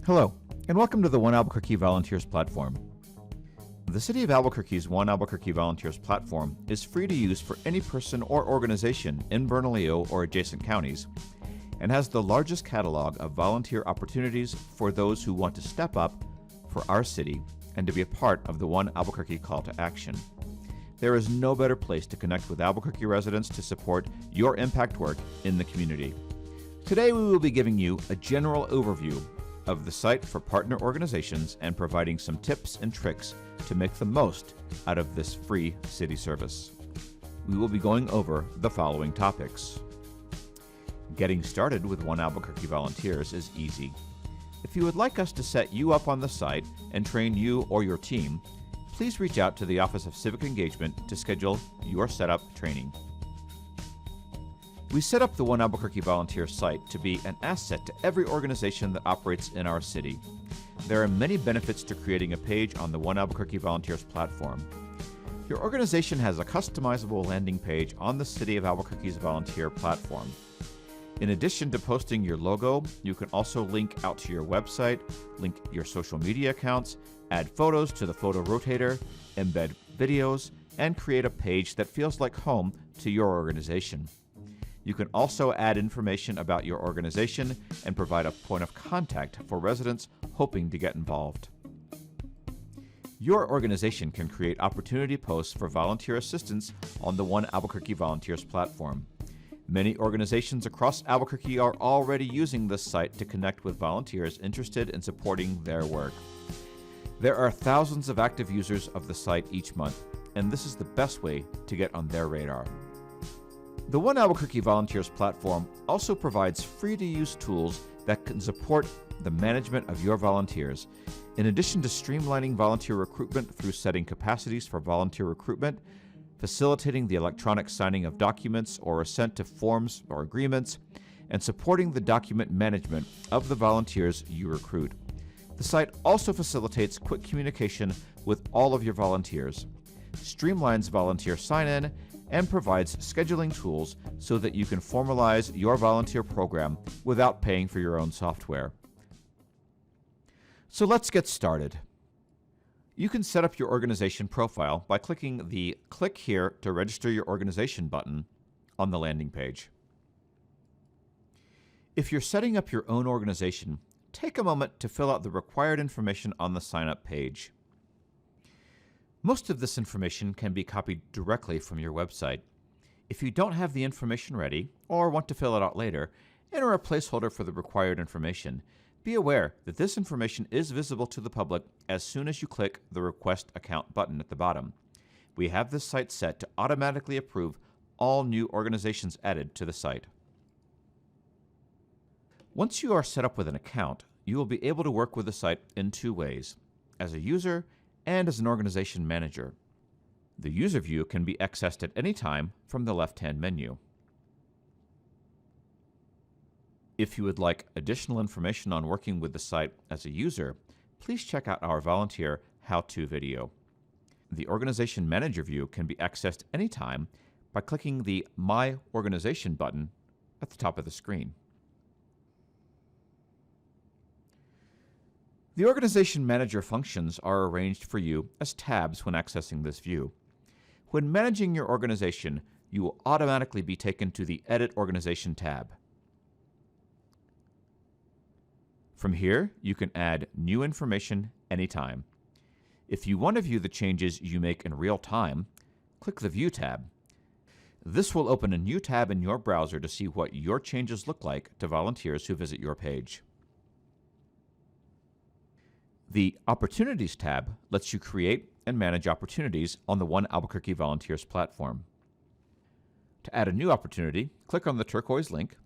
Hello, and welcome to the One Albuquerque Volunteers Platform. The City of Albuquerque's One Albuquerque Volunteers Platform is free to use for any person or organization in Bernalillo or adjacent counties, and has the largest catalog of volunteer opportunities for those who want to step up for our city and to be a part of the One Albuquerque call to action. There is no better place to connect with Albuquerque residents to support your impact work in the community. Today we will be giving you a general overview of the site for partner organizations and providing some tips and tricks to make the most out of this free city service. We will be going over the following topics. Getting started with One Albuquerque Volunteers is easy. If you would like us to set you up on the site and train you or your team, please reach out to the Office of Civic Engagement to schedule your setup training. We set up the One Albuquerque Volunteer site to be an asset to every organization that operates in our city. There are many benefits to creating a page on the One Albuquerque Volunteers platform. Your organization has a customizable landing page on the City of Albuquerque's volunteer platform. In addition to posting your logo, you can also link out to your website, link your social media accounts, add photos to the photo rotator, embed videos, and create a page that feels like home to your organization. You can also add information about your organization and provide a point of contact for residents hoping to get involved. Your organization can create opportunity posts for volunteer assistance on the One Albuquerque Volunteers platform. Many organizations across Albuquerque are already using this site to connect with volunteers interested in supporting their work. There are thousands of active users of the site each month, and this is the best way to get on their radar. The One Albuquerque Volunteers platform also provides free-to-use tools that can support the management of your volunteers. In addition to streamlining volunteer recruitment through setting capacities for volunteer recruitment, facilitating the electronic signing of documents or assent to forms or agreements, and supporting the document management of the volunteers you recruit. The site also facilitates quick communication with all of your volunteers, streamlines volunteer sign-in, and provides scheduling tools so that you can formalize your volunteer program without paying for your own software. So let's get started. You can set up your organization profile by clicking the Click Here to Register Your Organization button on the landing page. If you're setting up your own organization, take a moment to fill out the required information on the sign-up page. Most of this information can be copied directly from your website. If you don't have the information ready or want to fill it out later, enter a placeholder for the required information. Be aware that this information is visible to the public as soon as you click the Request Account button at the bottom. We have this site set to automatically approve all new organizations added to the site. Once you are set up with an account, you will be able to work with the site in two ways: as a user and as an organization manager. The user view can be accessed at any time from the left-hand menu. If you would like additional information on working with the site as a user, please check out our volunteer how-to video. The Organization Manager view can be accessed anytime by clicking the My Organization button at the top of the screen. The Organization Manager functions are arranged for you as tabs when accessing this view. When managing your organization, you will automatically be taken to the Edit Organization tab. From here, you can add new information anytime. If you want to view the changes you make in real time, click the View tab. This will open a new tab in your browser to see what your changes look like to volunteers who visit your page. The Opportunities tab lets you create and manage opportunities on the One Albuquerque Volunteers platform. To add a new opportunity, click on the turquoise link.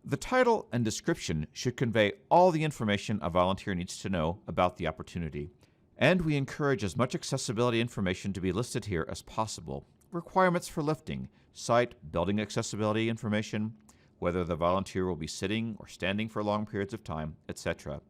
The title and description should convey all the information a volunteer needs to know about the opportunity, and we encourage as much accessibility information to be listed here as possible. Requirements for lifting, site, building accessibility information, whether the volunteer will be sitting or standing for long periods of time, etc.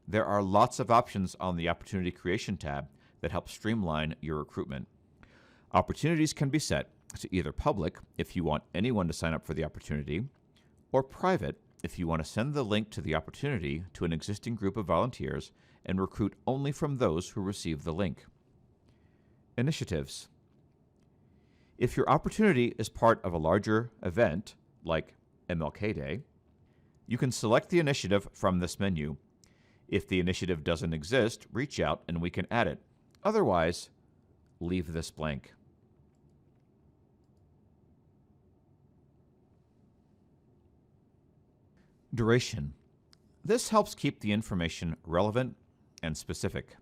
There are lots of options on the Opportunity Creation tab that help streamline your recruitment. Opportunities can be set to either public if you want anyone to sign up for the opportunity, or private if you want to send the link to the opportunity to an existing group of volunteers and recruit only from those who receive the link. Initiatives. If your opportunity is part of a larger event, like MLK Day, you can select the initiative from this menu. If the initiative doesn't exist, reach out and we can add it. Otherwise, leave this blank. Duration. This helps keep the information relevant and specific.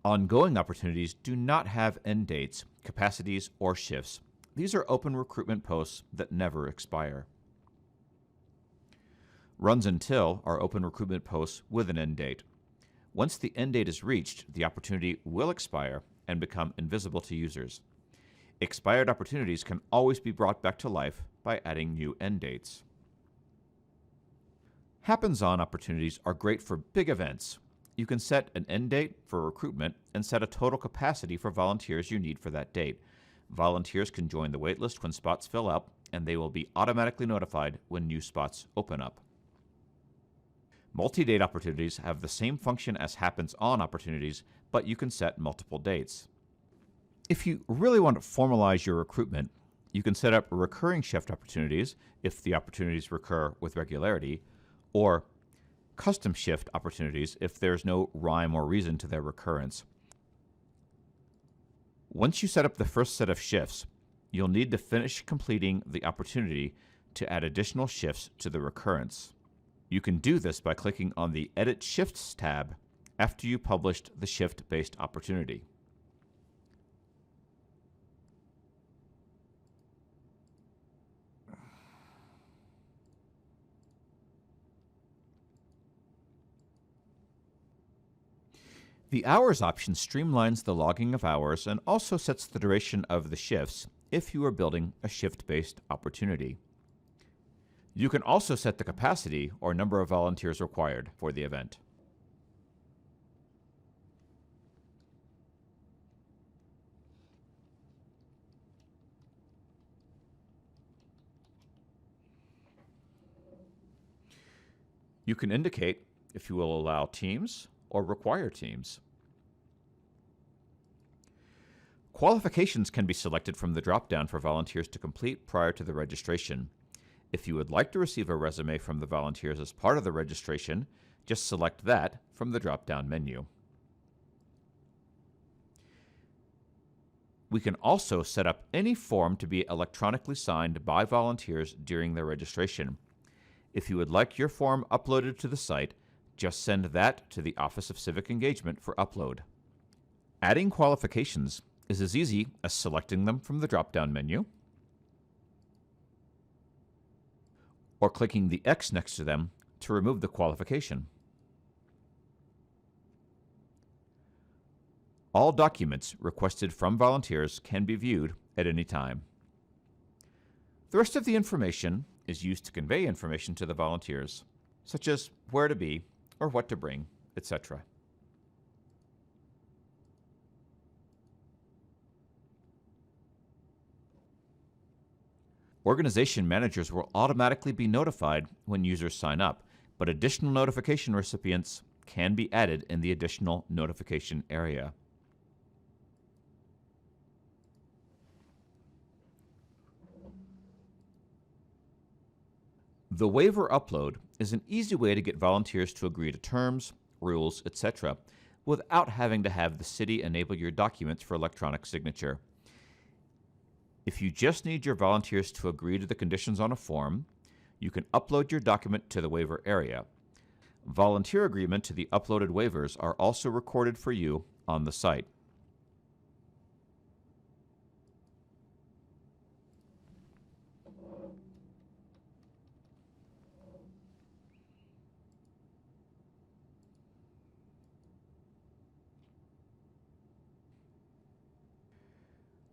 Ongoing opportunities do not have end dates, capacities, or shifts. These are open recruitment posts that never expire. Runs until are open recruitment posts with an end date. Once the end date is reached, the opportunity will expire and become invisible to users. Expired opportunities can always be brought back to life by adding new end dates. Happens-on opportunities are great for big events. You can set an end date for recruitment and set a total capacity for volunteers you need for that date. Volunteers can join the waitlist when spots fill up, and they will be automatically notified when new spots open up. Multi-date opportunities have the same function as happens-on opportunities, but you can set multiple dates. If you really want to formalize your recruitment, you can set up recurring shift opportunities if the opportunities recur with regularity, or custom shift opportunities if there's no rhyme or reason to their recurrence. Once you set up the first set of shifts, you'll need to finish completing the opportunity to add additional shifts to the recurrence. You can do this by clicking on the Edit Shifts tab after you published the shift-based opportunity. The Hours option streamlines the logging of hours and also sets the duration of the shifts if you are building a shift-based opportunity. You can also set the capacity or number of volunteers required for the event. You can indicate if you will allow teams or require teams. Qualifications can be selected from the drop-down for volunteers to complete prior to the registration. If you would like to receive a resume from the volunteers as part of the registration, just select that from the drop-down menu. We can also set up any form to be electronically signed by volunteers during their registration. If you would like your form uploaded to the site, just send that to the Office of Civic Engagement for upload. Adding qualifications is as easy as selecting them from the drop-down menu or clicking the X next to them to remove the qualification. All documents requested from volunteers can be viewed at any time. The rest of the information is used to convey information to the volunteers, such as where to be or what to bring, etc. Organization managers will automatically be notified when users sign up, but additional notification recipients can be added in the additional notification area. The waiver upload is an easy way to get volunteers to agree to terms, rules, etc., without having to have the city enable your documents for electronic signature. If you just need your volunteers to agree to the conditions on a form, you can upload your document to the waiver area. Volunteer agreement to the uploaded waivers are also recorded for you on the site.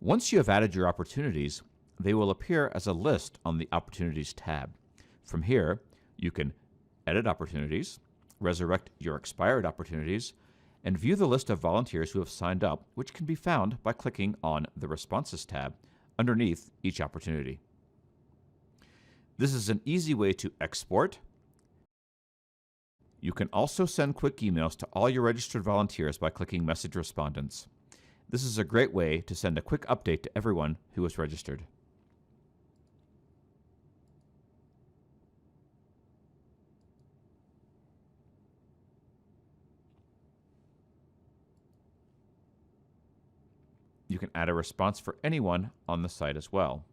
Once you have added your opportunities, they will appear as a list on the Opportunities tab. From here, you can edit opportunities, resurrect your expired opportunities, and view the list of volunteers who have signed up, which can be found by clicking on the Responses tab underneath each opportunity. This is an easy way to export. You can also send quick emails to all your registered volunteers by clicking Message Respondents. This is a great way to send a quick update to everyone who is registered. You can add a response for anyone on the site as well.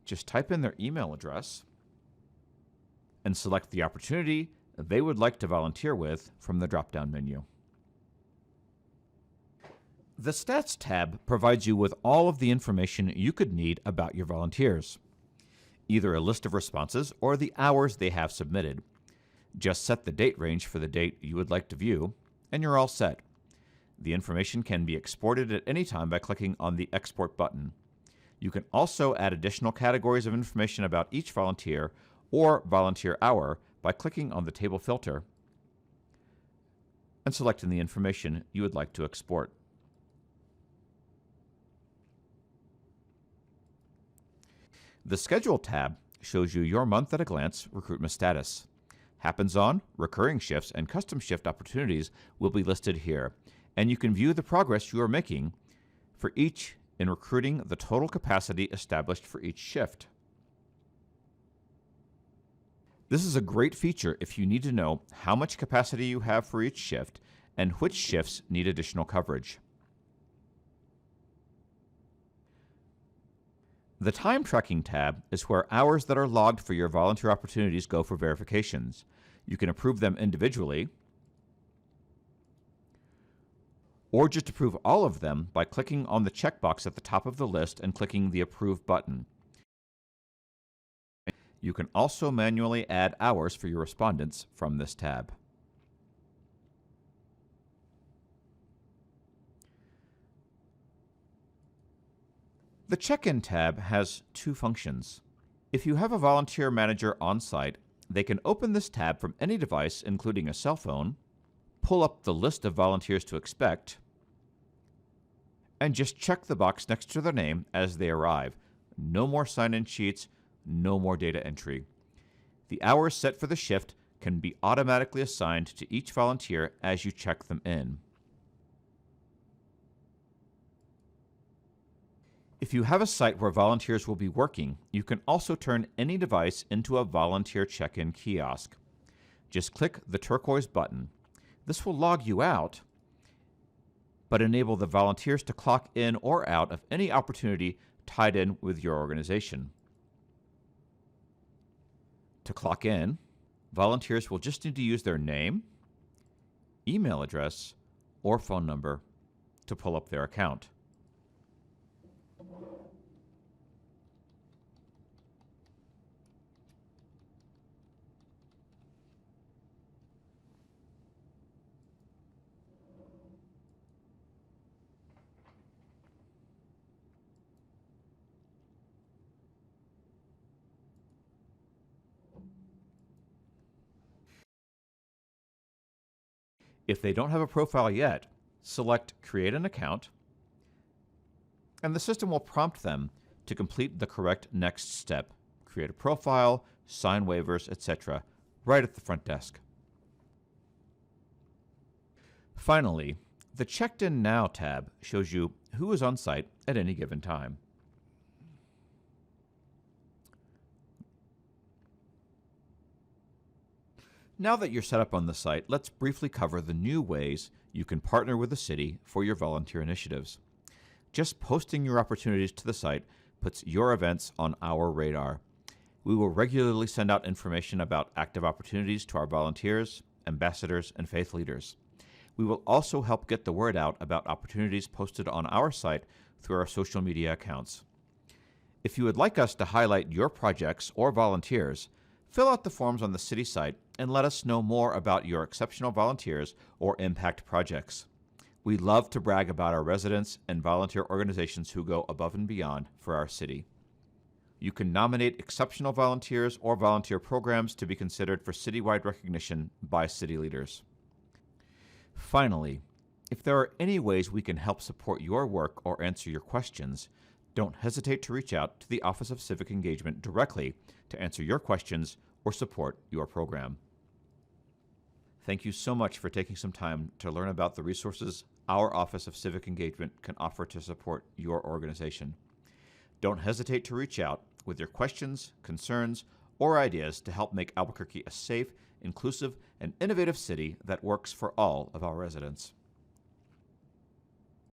Just type in their email address and select the opportunity they would like to volunteer with from the drop-down menu. The Stats tab provides you with all of the information you could need about your volunteers, either a list of responses or the hours they have submitted. Just set the date range for the date you would like to view, and you're all set. The information can be exported at any time by clicking on the Export button. You can also add additional categories of information about each volunteer or volunteer hour by clicking on the table filter and selecting the information you would like to export. The Schedule tab shows you your month at a glance recruitment status. Happens on, recurring shifts, and custom shift opportunities will be listed here, and you can view the progress you are making for each in recruiting the total capacity established for each shift. This is a great feature if you need to know how much capacity you have for each shift and which shifts need additional coverage. The Time Tracking tab is where hours that are logged for your volunteer opportunities go for verifications. You can approve them individually, or just approve all of them by clicking on the checkbox at the top of the list and clicking the Approve button. You can also manually add hours for your respondents from this tab. The Check-in tab has two functions. If you have a volunteer manager on site, they can open this tab from any device, including a cell phone, pull up the list of volunteers to expect, and just check the box next to their name as they arrive. No more sign-in sheets, no more data entry. The hours set for the shift can be automatically assigned to each volunteer as you check them in. If you have a site where volunteers will be working, you can also turn any device into a volunteer check-in kiosk. Just click the turquoise button. This will log you out, but enable the volunteers to clock in or out of any opportunity tied in with your organization. To clock in, volunteers will just need to use their name, email address, or phone number to pull up their account. If they don't have a profile yet, select Create an Account, and the system will prompt them to complete the correct next step, create a profile, sign waivers, etc., right at the front desk. Finally, the Checked In Now tab shows you who is on site at any given time. Now that you're set up on the site, let's briefly cover the new ways you can partner with the city for your volunteer initiatives. Just posting your opportunities to the site puts your events on our radar. We will regularly send out information about active opportunities to our volunteers, ambassadors, and faith leaders. We will also help get the word out about opportunities posted on our site through our social media accounts. If you would like us to highlight your projects or volunteers, fill out the forms on the city site and let us know more about your exceptional volunteers or impact projects. We love to brag about our residents and volunteer organizations who go above and beyond for our city. You can nominate exceptional volunteers or volunteer programs to be considered for citywide recognition by city leaders. Finally, if there are any ways we can help support your work or answer your questions, don't hesitate to reach out to the Office of Civic Engagement directly to answer your questions or support your program. Thank you so much for taking some time to learn about the resources our Office of Civic Engagement can offer to support your organization. Don't hesitate to reach out with your questions, concerns, or ideas to help make Albuquerque a safe, inclusive, and innovative city that works for all of our residents.